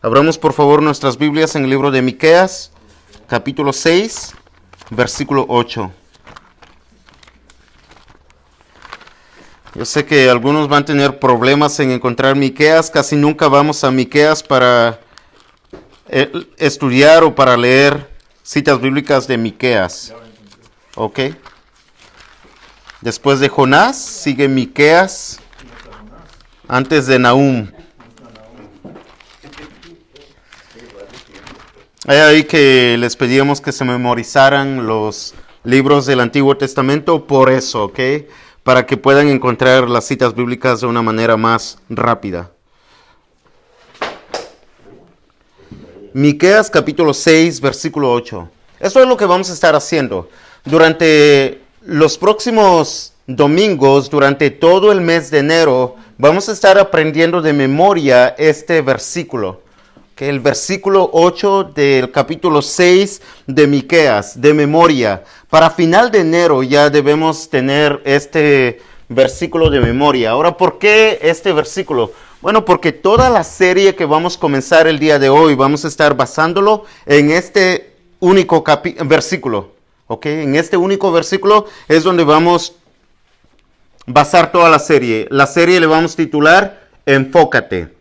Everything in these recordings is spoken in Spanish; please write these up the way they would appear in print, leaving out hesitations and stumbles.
Abramos por favor nuestras Biblias en el libro de Miqueas, capítulo 6, versículo 8. Yo sé que algunos van a tener problemas en encontrar Miqueas, casi nunca vamos a Miqueas para estudiar o para leer citas bíblicas de Miqueas. ¿Ok? Después de Jonás sigue Miqueas, antes de Nahum. Hay ahí que les pedíamos que se memorizaran los libros del Antiguo Testamento por eso, ¿ok? Para que puedan encontrar las citas bíblicas de una manera más rápida. Miqueas capítulo 6, versículo 8. Eso es lo que vamos a estar haciendo. Durante los próximos domingos, durante todo el mes de enero, vamos a estar aprendiendo de memoria este versículo. Que el versículo 8 del capítulo 6 de Miqueas, de memoria. Para final de enero ya debemos tener este versículo de memoria. Ahora, ¿por qué este versículo? Bueno, porque toda la serie que vamos a comenzar el día de hoy, vamos a estar basándolo en este único versículo. ¿Ok? En este único versículo es donde vamos a basar toda la serie. La serie le vamos a titular Enfócate.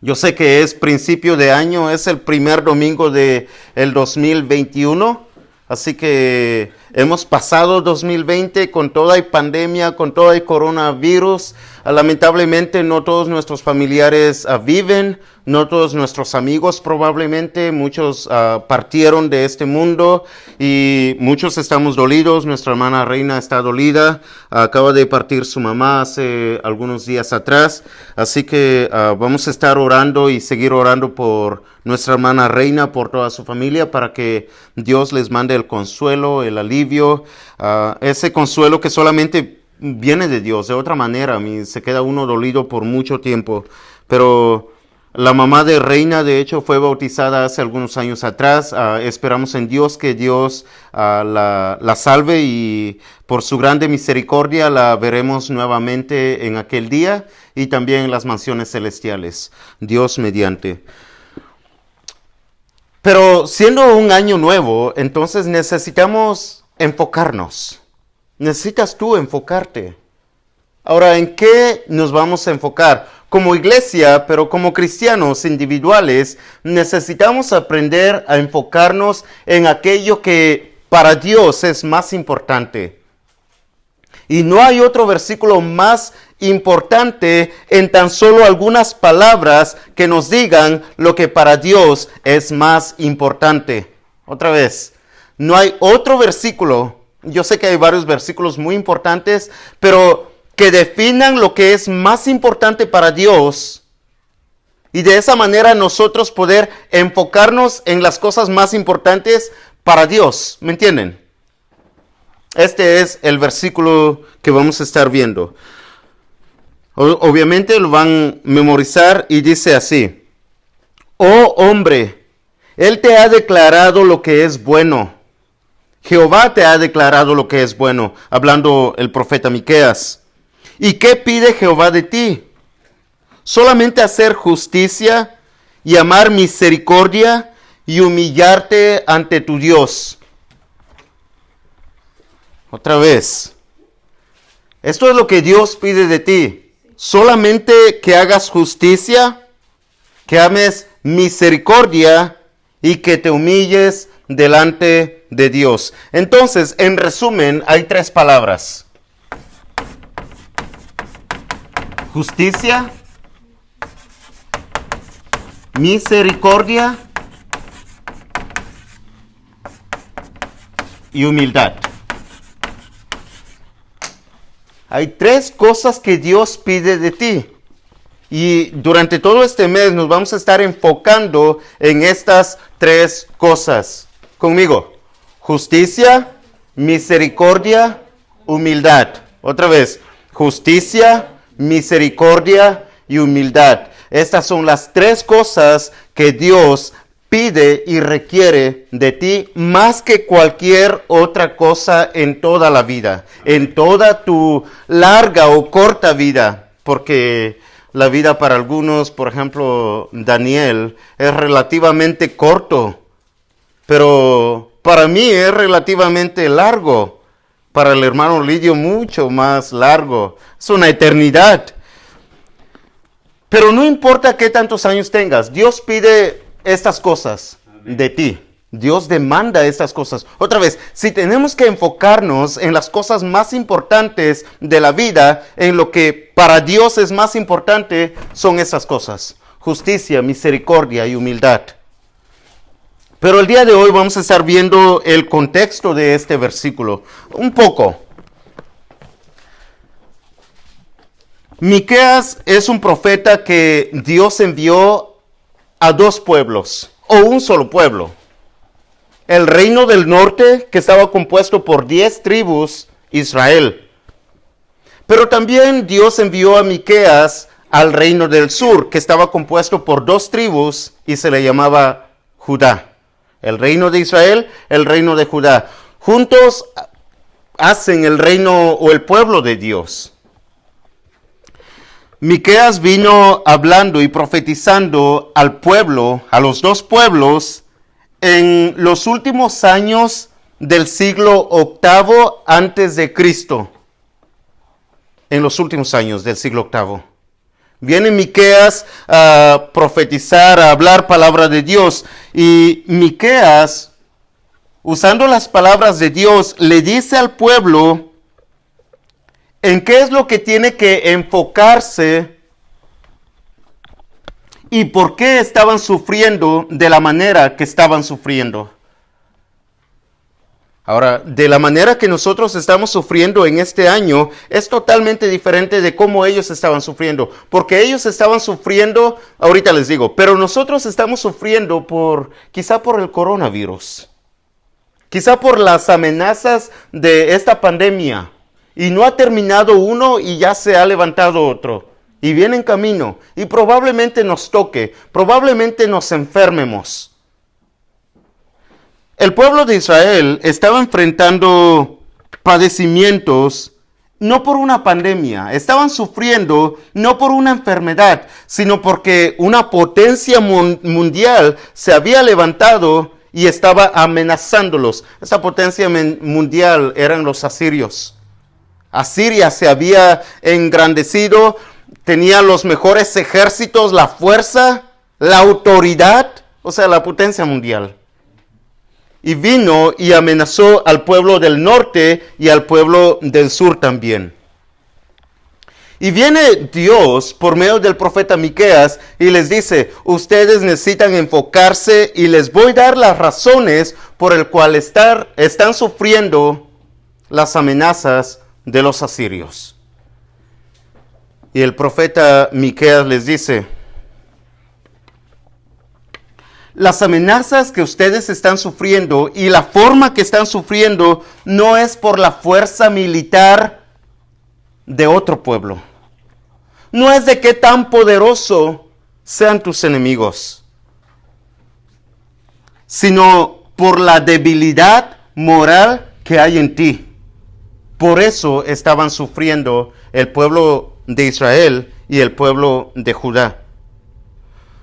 Yo sé que es principio de año, es el primer domingo del 2021, así que hemos pasado 2020 con toda la pandemia, con todo el coronavirus. Lamentablemente no todos nuestros familiares viven, no todos nuestros amigos probablemente, muchos partieron de este mundo y muchos estamos dolidos. Nuestra hermana Reina está dolida, acaba de partir su mamá hace algunos días atrás, así que vamos a estar orando y seguir orando por nuestra hermana Reina, por toda su familia, para que Dios les mande el consuelo, el alivio, ese consuelo que solamente viene de Dios. De otra manera, se queda uno dolido por mucho tiempo. Pero la mamá de Reina, de hecho, fue bautizada hace algunos años atrás. Esperamos en Dios que Dios la salve y por su grande misericordia la veremos nuevamente en aquel día y también en las mansiones celestiales. Dios mediante. Pero siendo un año nuevo, entonces necesitamos enfocarnos. Necesitas tú enfocarte. Ahora, ¿en qué nos vamos a enfocar? Como iglesia, pero como cristianos individuales, necesitamos aprender a enfocarnos en aquello que para Dios es más importante. Y no hay otro versículo más importante en tan solo algunas palabras que nos digan lo que para Dios es más importante. Otra vez, no hay otro versículo. Yo sé que hay varios versículos muy importantes, pero que definan lo que es más importante para Dios y de esa manera nosotros poder enfocarnos en las cosas más importantes para Dios. ¿Me entienden? Este es el versículo que vamos a estar viendo. Obviamente lo van a memorizar y dice así: Oh hombre, Él te ha declarado lo que es bueno. Jehová te ha declarado lo que es bueno, hablando el profeta Miqueas. ¿Y qué pide Jehová de ti? Solamente hacer justicia y amar misericordia y humillarte ante tu Dios. Otra vez. Esto es lo que Dios pide de ti. Solamente que hagas justicia, que ames misericordia y que te humilles delante de Dios. Entonces, en resumen, hay tres palabras: justicia, misericordia y humildad. Hay tres cosas que Dios pide de ti. Y durante todo este mes nos vamos a estar enfocando en estas tres cosas. Conmigo: justicia, misericordia, humildad. Otra vez: justicia, misericordia y humildad. Estas son las tres cosas que Dios pide y requiere de ti más que cualquier otra cosa en toda la vida, en toda tu larga o corta vida, porque la vida para algunos, por ejemplo, Daniel, es relativamente corto, pero para mí es relativamente largo. Para el hermano Lidio mucho más largo. Es una eternidad. Pero no importa qué tantos años tengas, Dios pide estas cosas de ti. Dios demanda estas cosas. Otra vez, si tenemos que enfocarnos en las cosas más importantes de la vida, en lo que para Dios es más importante, son estas cosas: justicia, misericordia y humildad. Pero el día de hoy vamos a estar viendo el contexto de este versículo un poco. Miqueas es un profeta que Dios envió a dos pueblos, o un solo pueblo. El reino del norte, que estaba compuesto por 10 tribus, Israel. Pero también Dios envió a Miqueas al reino del sur, que estaba compuesto por 2 tribus y se le llamaba Judá. El reino de Israel, el reino de Judá. Juntos hacen el reino o el pueblo de Dios. Miqueas vino hablando y profetizando al pueblo, a los dos pueblos, en los últimos años del siglo VIII antes de Cristo. En los últimos años del siglo VIII. Viene Miqueas a profetizar, a hablar palabra de Dios. Y Miqueas, usando las palabras de Dios, le dice al pueblo en qué es lo que tiene que enfocarse y por qué estaban sufriendo de la manera que estaban sufriendo. Ahora, de la manera que nosotros estamos sufriendo en este año es totalmente diferente de cómo ellos estaban sufriendo. Porque ellos estaban sufriendo, ahorita les digo, pero nosotros estamos sufriendo quizá por el coronavirus. Quizá por las amenazas de esta pandemia. Y no ha terminado uno y ya se ha levantado otro. Y viene en camino. Y probablemente nos toque, probablemente nos enfermemos. El pueblo de Israel estaba enfrentando padecimientos no por una pandemia, estaban sufriendo no por una enfermedad, sino porque una potencia mundial se había levantado y estaba amenazándolos. Esa potencia mundial eran los asirios. Asiria se había engrandecido, tenía los mejores ejércitos, la fuerza, la autoridad, o sea, la potencia mundial. Y vino y amenazó al pueblo del norte y al pueblo del sur también. Y viene Dios por medio del profeta Miqueas y les dice: ustedes necesitan enfocarse y les voy a dar las razones por el cual están sufriendo las amenazas de los asirios. Y el profeta Miqueas les dice: las amenazas que ustedes están sufriendo y la forma que están sufriendo no es por la fuerza militar de otro pueblo. No es de qué tan poderoso sean tus enemigos, sino por la debilidad moral que hay en ti. Por eso estaban sufriendo el pueblo de Israel y el pueblo de Judá.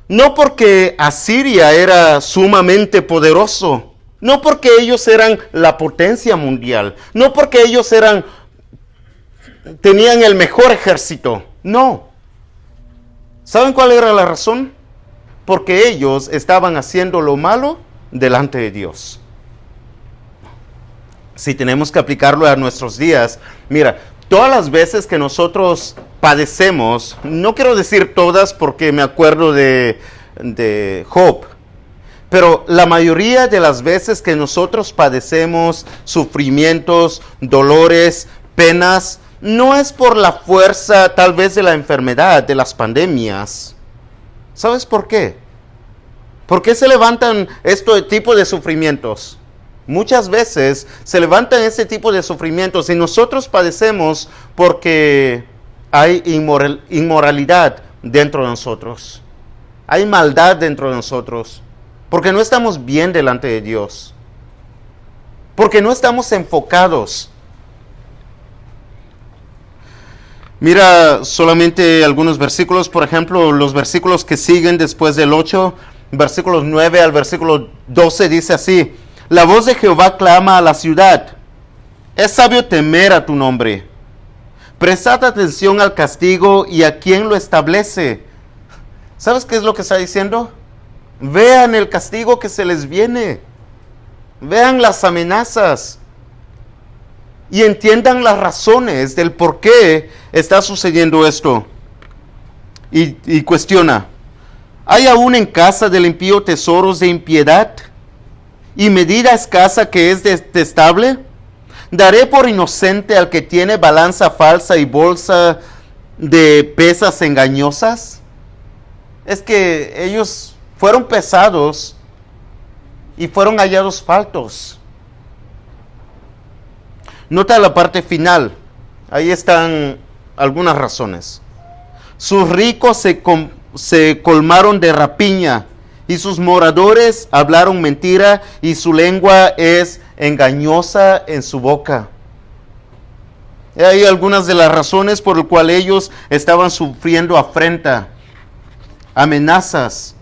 No porque Asiria era sumamente poderoso, no porque ellos eran la potencia mundial, no porque ellos tenían el mejor ejército, no. ¿Saben cuál era la razón? Porque ellos estaban haciendo lo malo delante de Dios. Si tenemos que aplicarlo a nuestros días, mira, todas las veces que nosotros padecemos, no quiero decir todas porque me acuerdo de Job, pero la mayoría de las veces que nosotros padecemos sufrimientos, dolores, penas, no es por la fuerza tal vez de la enfermedad, de las pandemias. ¿Sabes por qué? ¿Por qué se levantan este tipo de sufrimientos? Muchas veces se levantan este tipo de sufrimientos y nosotros padecemos porque hay inmoralidad dentro de nosotros. Hay maldad dentro de nosotros. Porque no estamos bien delante de Dios. Porque no estamos enfocados. Mira solamente algunos versículos, por ejemplo, los versículos que siguen después del 8, versículos 9 al versículo 12 dice así: la voz de Jehová clama a la ciudad, es sabio temer a tu nombre. Prestad atención al castigo y a quien lo establece. ¿Sabes qué es lo que está diciendo? Vean el castigo que se les viene. Vean las amenazas. Y entiendan las razones del por qué está sucediendo esto. Y cuestiona: ¿hay aún en casa del impío tesoros de impiedad? ¿Y medida escasa que es detestable? ¿Daré por inocente al que tiene balanza falsa y bolsa de pesas engañosas? Es que ellos fueron pesados y fueron hallados faltos. Nota la parte final. Ahí están algunas razones. Sus ricos se colmaron de rapiña, y sus moradores hablaron mentira, y su lengua es engañosa en su boca. Y hay algunas de las razones por las cuales ellos estaban sufriendo afrenta, amenazas.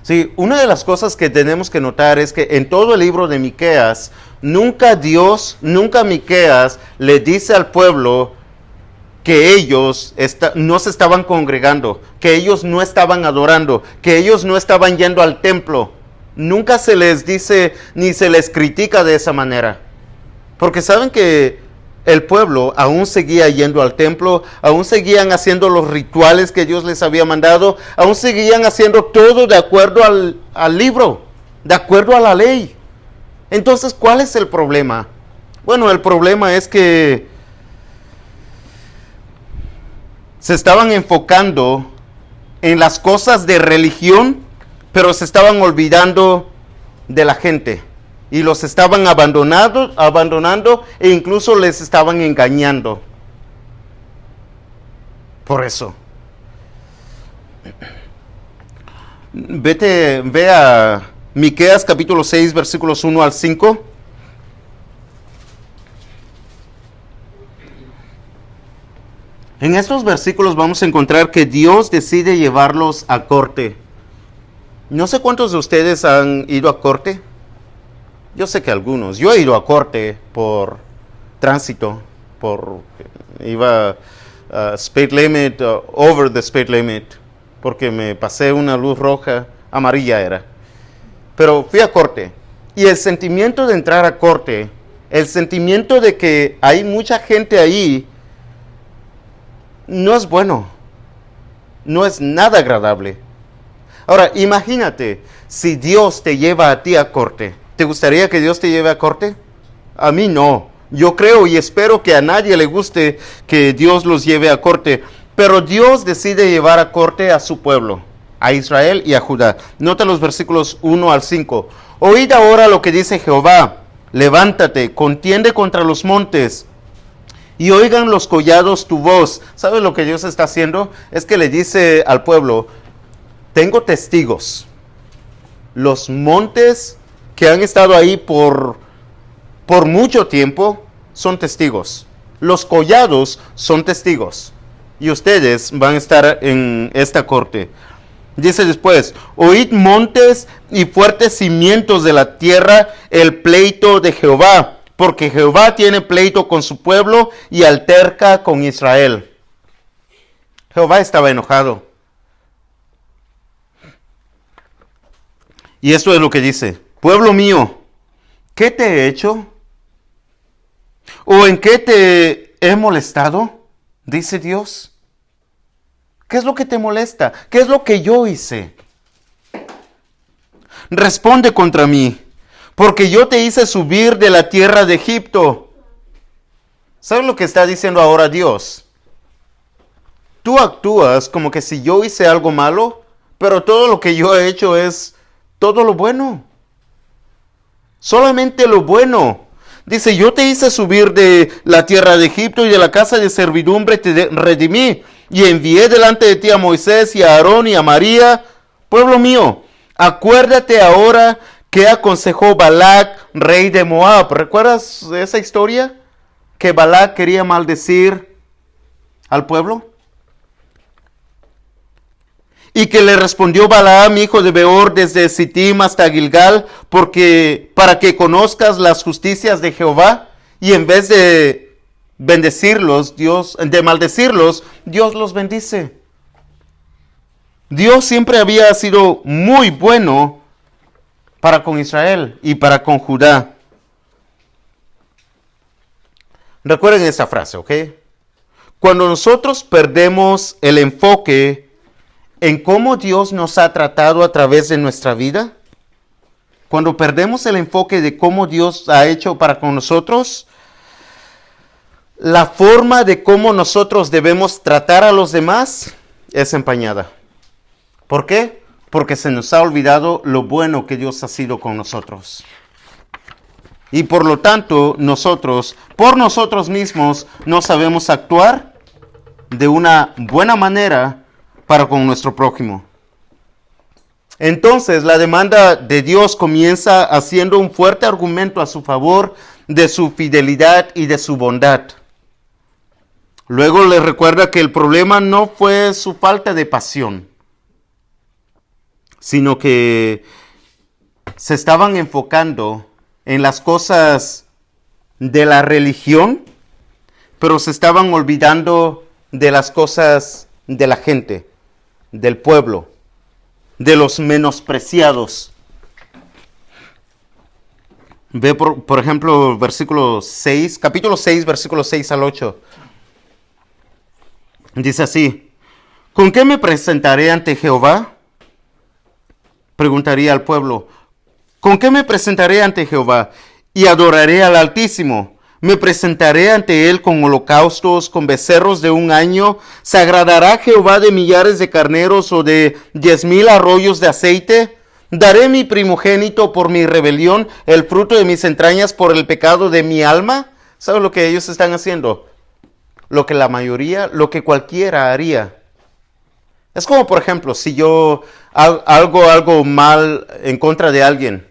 Sí, una de las cosas que tenemos que notar es que en todo el libro de Miqueas, nunca Miqueas le dice al pueblo que ellos no se estaban congregando, que ellos no estaban adorando, que ellos no estaban yendo al templo. Nunca se les dice ni se les critica de esa manera. Porque saben que el pueblo aún seguía yendo al templo, aún seguían haciendo los rituales que Dios les había mandado, aún seguían haciendo todo de acuerdo al libro, de acuerdo a la ley. Entonces, ¿cuál es el problema? Bueno, el problema es que se estaban enfocando en las cosas de religión, pero se estaban olvidando de la gente. Y los estaban abandonando e incluso les estaban engañando. Por eso. Ve a Miqueas capítulo 6, versículos 1 al 5. En estos versículos vamos a encontrar que Dios decide llevarlos a corte. No sé cuántos de ustedes han ido a corte. Yo sé que algunos. Yo he ido a corte por tránsito, iba speed limit, over the speed limit, porque me pasé una luz roja, amarilla era. Pero fui a corte. Y el sentimiento de entrar a corte, el sentimiento de que hay mucha gente ahí, no es bueno. No es nada agradable. Ahora, imagínate, si Dios te lleva a ti a corte. ¿Te gustaría que Dios te lleve a corte? A mí no. Yo creo y espero que a nadie le guste que Dios los lleve a corte. Pero Dios decide llevar a corte a su pueblo, a Israel y a Judá. Nota los versículos 1 al 5. Oíd ahora lo que dice Jehová. Levántate, contiende contra los montes, y oigan los collados tu voz. ¿Sabes lo que Dios está haciendo? Es que le dice al pueblo: tengo testigos. Los montes que han estado ahí por mucho tiempo son testigos. Los collados son testigos. Y ustedes van a estar en esta corte. Dice después: oíd montes y fuertes cimientos de la tierra, el pleito de Jehová, porque Jehová tiene pleito con su pueblo y alterca con Israel. Jehová estaba enojado. Y esto es lo que dice: pueblo mío, ¿qué te he hecho? ¿O en qué te he molestado? Dice Dios. ¿Qué es lo que te molesta? ¿Qué es lo que yo hice? Responde contra mí, porque yo te hice subir de la tierra de Egipto. ¿Sabes lo que está diciendo ahora Dios? Tú actúas como que si yo hice algo malo, pero todo lo que yo he hecho es todo lo bueno. Solamente lo bueno. Dice: yo te hice subir de la tierra de Egipto, y de la casa de servidumbre te redimí, y envié delante de ti a Moisés y a Aarón y a María. Pueblo mío, acuérdate ahora que aconsejó Balac, rey de Moab. ¿Recuerdas esa historia? que Balac quería maldecir al pueblo? Y que le respondió Balaam, hijo de Beor, desde Sittim hasta Gilgal, para que conozcas las justicias de Jehová, y en vez de de maldecirlos, Dios los bendice. Dios siempre había sido muy bueno para con Israel y para con Judá. Recuerden esta frase, ¿ok? Cuando nosotros perdemos el enfoque en cómo Dios nos ha tratado a través de nuestra vida, cuando perdemos el enfoque de cómo Dios ha hecho para con nosotros, la forma de cómo nosotros debemos tratar a los demás es empañada. ¿Por qué? Porque se nos ha olvidado lo bueno que Dios ha sido con nosotros. Y por lo tanto, nosotros, por nosotros mismos, no sabemos actuar de una buena manera para con nuestro prójimo. Entonces, la demanda de Dios comienza haciendo un fuerte argumento a su favor de su fidelidad y de su bondad. Luego le recuerda que el problema no fue su falta de pasión, sino que se estaban enfocando en las cosas de la religión, pero se estaban olvidando de las cosas de la gente, del pueblo, de los menospreciados. Ve por ejemplo versículo 6, capítulo 6, versículos 6 al 8. Dice así: ¿con qué me presentaré ante Jehová? Preguntaría al pueblo. ¿Con qué me presentaré ante Jehová? Y adoraré al Altísimo. Me presentaré ante él con holocaustos, con becerros de un año. ¿Se agradará Jehová de millares de carneros o de 10,000 arroyos de aceite? ¿Daré mi primogénito por mi rebelión, el fruto de mis entrañas por el pecado de mi alma? ¿Sabes lo que ellos están haciendo? Lo que la mayoría, lo que cualquiera haría. Es como, por ejemplo, si yo hago algo mal en contra de alguien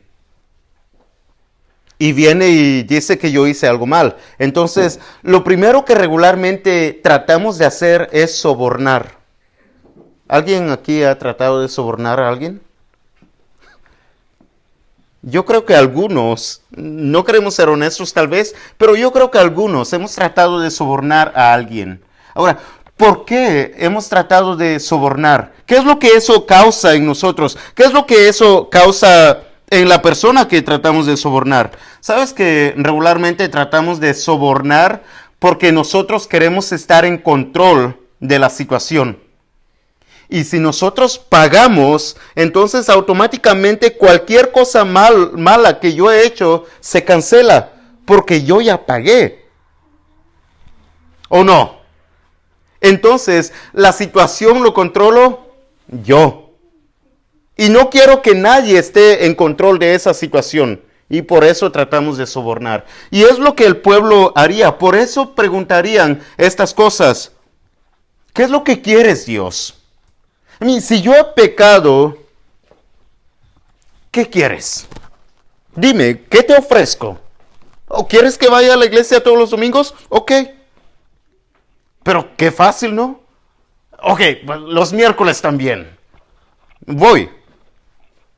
y viene y dice que yo hice algo mal. Entonces, lo primero que regularmente tratamos de hacer es sobornar. ¿Alguien aquí ha tratado de sobornar a alguien? Yo creo que algunos, no queremos ser honestos tal vez, pero yo creo que algunos hemos tratado de sobornar a alguien. Ahora, ¿por qué hemos tratado de sobornar? ¿Qué es lo que eso causa en nosotros? ¿Qué es lo que eso causa en la persona que tratamos de sobornar? ¿Sabes que regularmente tratamos de sobornar porque nosotros queremos estar en control de la situación? Y si nosotros pagamos, entonces automáticamente cualquier cosa mala que yo he hecho se cancela porque yo ya pagué. ¿O no? Entonces, la situación lo controlo yo. Y no quiero que nadie esté en control de esa situación. Y por eso tratamos de sobornar. Y es lo que el pueblo haría. Por eso preguntarían estas cosas. ¿Qué es lo que quieres, Dios? Si yo he pecado, ¿qué quieres? Dime, ¿qué te ofrezco? ¿O quieres que vaya a la iglesia todos los domingos? Ok. Pero qué fácil, ¿no? Ok, los miércoles también. Voy.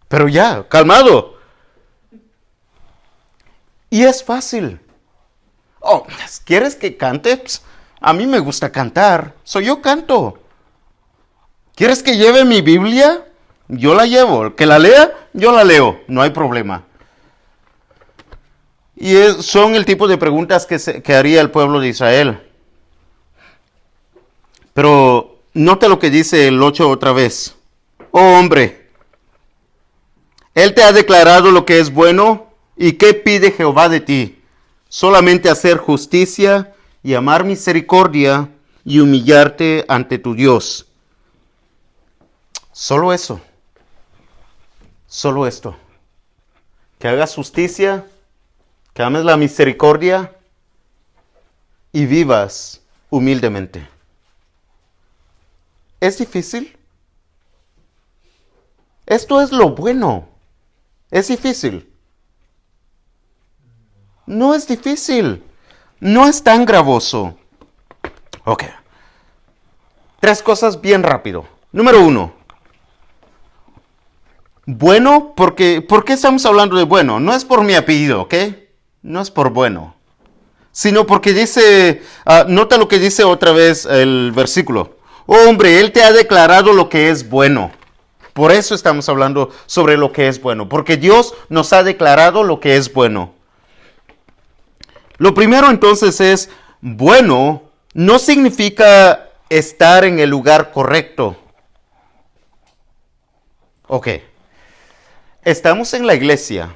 Pero ya, calmado. Y es fácil. Oh, ¿quieres que cante? Pss, a mí me gusta cantar. Yo canto. ¿Quieres que lleve mi Biblia? Yo la llevo. ¿Que la lea? Yo la leo. No hay problema. Y son el tipo de preguntas que haría el pueblo de Israel. Pero nota lo que dice el 8 otra vez. Oh hombre, Él te ha declarado lo que es bueno. ¿Y qué pide Jehová de ti? Solamente hacer justicia y amar misericordia y humillarte ante tu Dios. Solo eso. Solo esto. Que hagas justicia, que ames la misericordia y vivas humildemente. ¿Es difícil? Esto es lo bueno. ¿Es difícil? No es difícil. no es tan gravoso. Ok. 3 cosas bien rápido. Número 1. Bueno, ¿por qué estamos hablando de bueno? No es por mi apellido, ¿ok? No es por bueno. Sino porque dice, nota lo que dice otra vez el versículo. Oh, hombre, Él te ha declarado lo que es bueno. Por eso estamos hablando sobre lo que es bueno. Porque Dios nos ha declarado lo que es bueno. Lo primero entonces es, bueno, no significa estar en el lugar correcto. Ok. Estamos en la iglesia.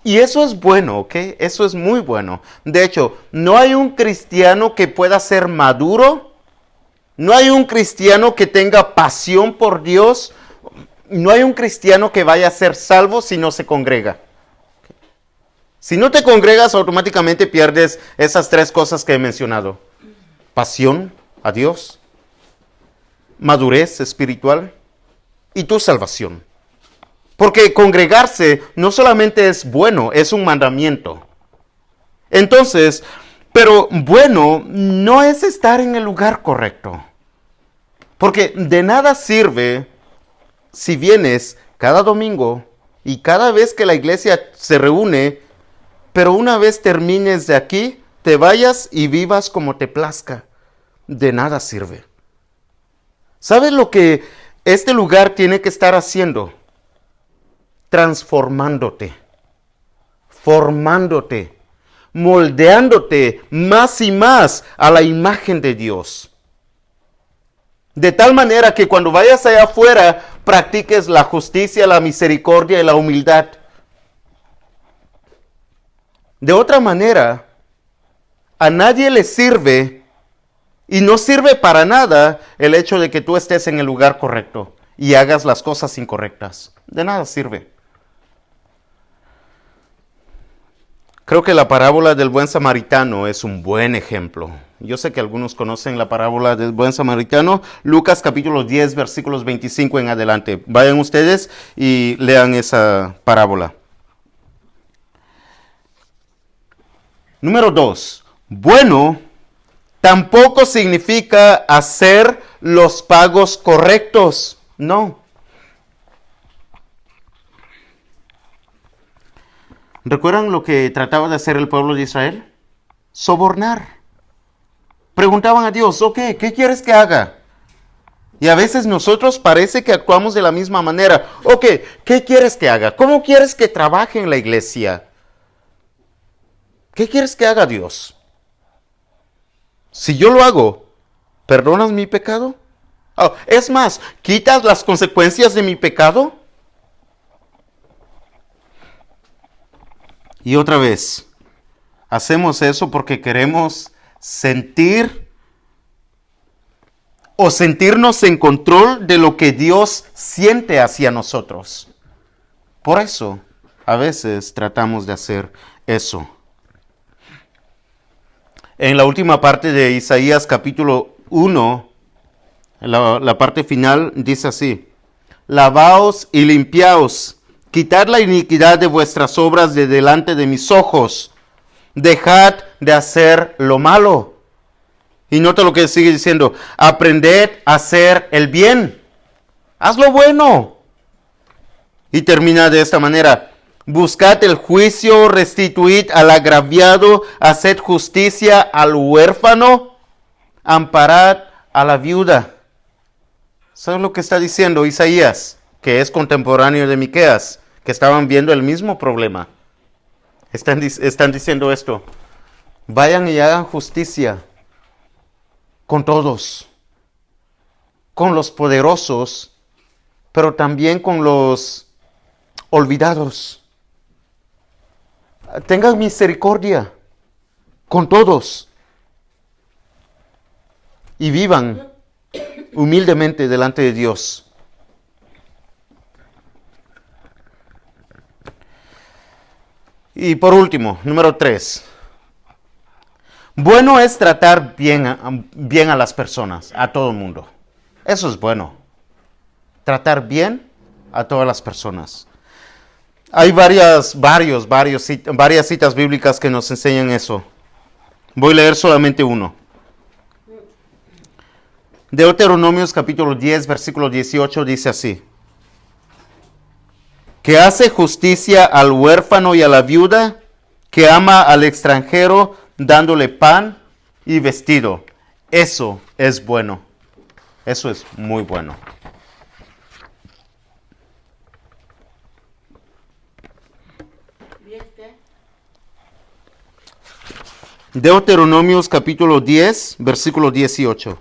Y eso es bueno, ¿ok? Eso es muy bueno. De hecho, no hay un cristiano que pueda ser maduro. No hay un cristiano que tenga pasión por Dios. No hay un cristiano que vaya a ser salvo si no se congrega. Si no te congregas, automáticamente pierdes esas 3 cosas que he mencionado. Pasión a Dios, madurez espiritual y tu salvación. Porque congregarse no solamente es bueno, es un mandamiento. Entonces, pero bueno no es estar en el lugar correcto. Porque de nada sirve si vienes cada domingo y cada vez que la iglesia se reúne, pero una vez termines de aquí, te vayas y vivas como te plazca. De nada sirve. ¿Sabes lo que este lugar tiene que estar haciendo? Transformándote, formándote, moldeándote más y más a la imagen de Dios. De tal manera que cuando vayas allá afuera, practiques la justicia, la misericordia y la humildad. De otra manera, a nadie le sirve y no sirve para nada el hecho de que tú estés en el lugar correcto y hagas las cosas incorrectas. De nada sirve. Creo que la parábola del buen samaritano es un buen ejemplo. Yo sé que algunos conocen la parábola del buen samaritano. Lucas capítulo 10, versículos 25 en adelante. Vayan ustedes y lean esa parábola. Número 2. Bueno, tampoco significa hacer los pagos correctos. No. ¿Recuerdan lo que trataba de hacer el pueblo de Israel? Sobornar. Preguntaban a Dios, ok, ¿qué quieres que haga? Y a veces nosotros parece que actuamos de la misma manera. Ok, ¿qué quieres que haga? ¿Cómo quieres que trabaje en la iglesia? ¿Qué quieres que haga, Dios? Si yo lo hago, ¿perdonas mi pecado? Oh, es más, ¿quitas las consecuencias de mi pecado? Y otra vez, hacemos eso porque queremos sentir o sentirnos en control de lo que Dios siente hacia nosotros. Por eso, a veces tratamos de hacer eso. En la última parte de Isaías capítulo 1, la parte final dice así: lavaos y limpiaos, quitad la iniquidad de vuestras obras de delante de mis ojos, dejad de hacer lo malo. Y nota lo que sigue diciendo: aprended a hacer el bien, haz lo bueno. Y termina de esta manera: buscad el juicio, restituid al agraviado, haced justicia al huérfano, amparad a la viuda. ¿Sabes lo que está diciendo Isaías? Que es contemporáneo de Miqueas, que estaban viendo el mismo problema. Están diciendo esto: vayan y hagan justicia con todos, con los poderosos, pero también con los olvidados. Tengan misericordia con todos y vivan humildemente delante de Dios. Y por último, número 3. Bueno es tratar bien a las personas, a todo el mundo. Eso es bueno. Tratar bien a todas las personas. Hay varias citas bíblicas que nos enseñan eso. Voy a leer solamente uno. Deuteronomios capítulo 10, versículo 18 dice así. Que hace justicia al huérfano y a la viuda, que ama al extranjero dándole pan y vestido. Eso es bueno. Eso es muy bueno. Deuteronomios capítulo 10, versículo 18.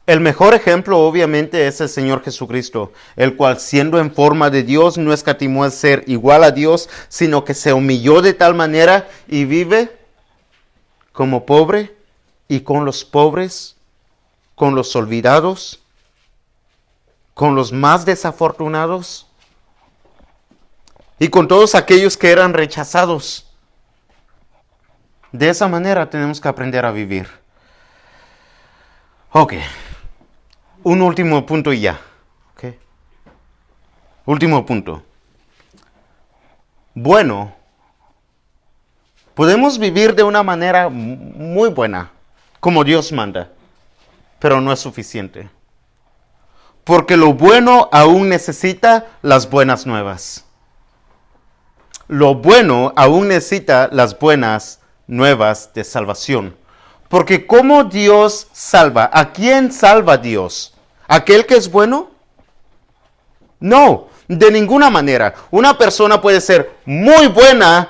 El mejor ejemplo obviamente es el Señor Jesucristo, el cual siendo en forma de Dios no escatimó en ser igual a Dios, sino que se humilló de tal manera y vive como pobre y con los pobres, con los olvidados, con los más desafortunados y con todos aquellos que eran rechazados. De esa manera tenemos que aprender a vivir. Ok. Un último punto y ya. Okay. Último punto. Bueno, podemos vivir de una manera muy buena, como Dios manda, pero no es suficiente. Porque lo bueno aún necesita las buenas nuevas. Lo bueno aún necesita las buenas nuevas de salvación. Porque ¿cómo Dios salva? ¿A quién salva Dios? ¿Aquel que es bueno? No, de ninguna manera. Una persona puede ser muy buena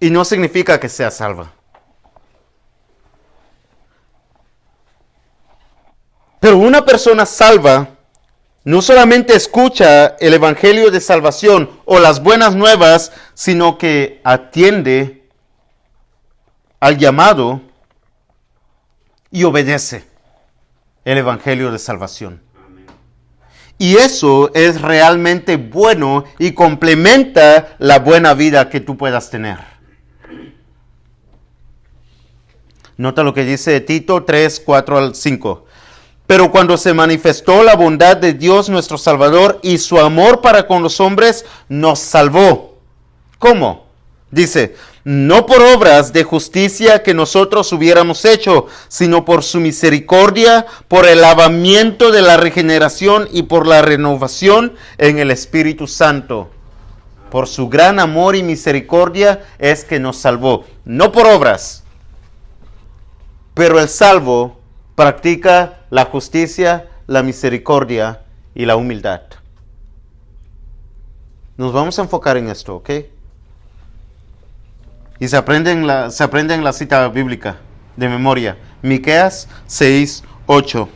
y no significa que sea salva. Pero una persona salva no solamente escucha el evangelio de salvación o las buenas nuevas, sino que atiende al llamado y obedece el evangelio de salvación. Amén. Y eso es realmente bueno y complementa la buena vida que tú puedas tener. Nota lo que dice Tito 3, 4 al 5. Pero cuando se manifestó la bondad de Dios nuestro Salvador y su amor para con los hombres, nos salvó. ¿Cómo? Dice, no por obras de justicia que nosotros hubiéramos hecho, sino por su misericordia, por el lavamiento de la regeneración y por la renovación en el Espíritu Santo. Por su gran amor y misericordia es que nos salvó. No por obras, pero el salvo practica la justicia, la misericordia y la humildad. Nos vamos a enfocar en esto, ¿ok? Y se aprende en la cita bíblica de memoria. Miqueas 6, 8.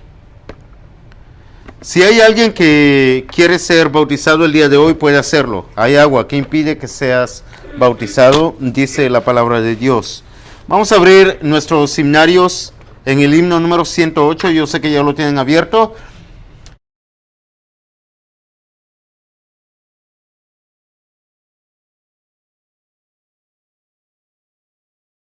Si hay alguien que quiere ser bautizado el día de hoy, puede hacerlo. Hay agua. ¿Qué impide que seas bautizado? Dice la palabra de Dios. Vamos a abrir nuestros himnarios en el himno número 108. Yo sé que ya lo tienen abierto.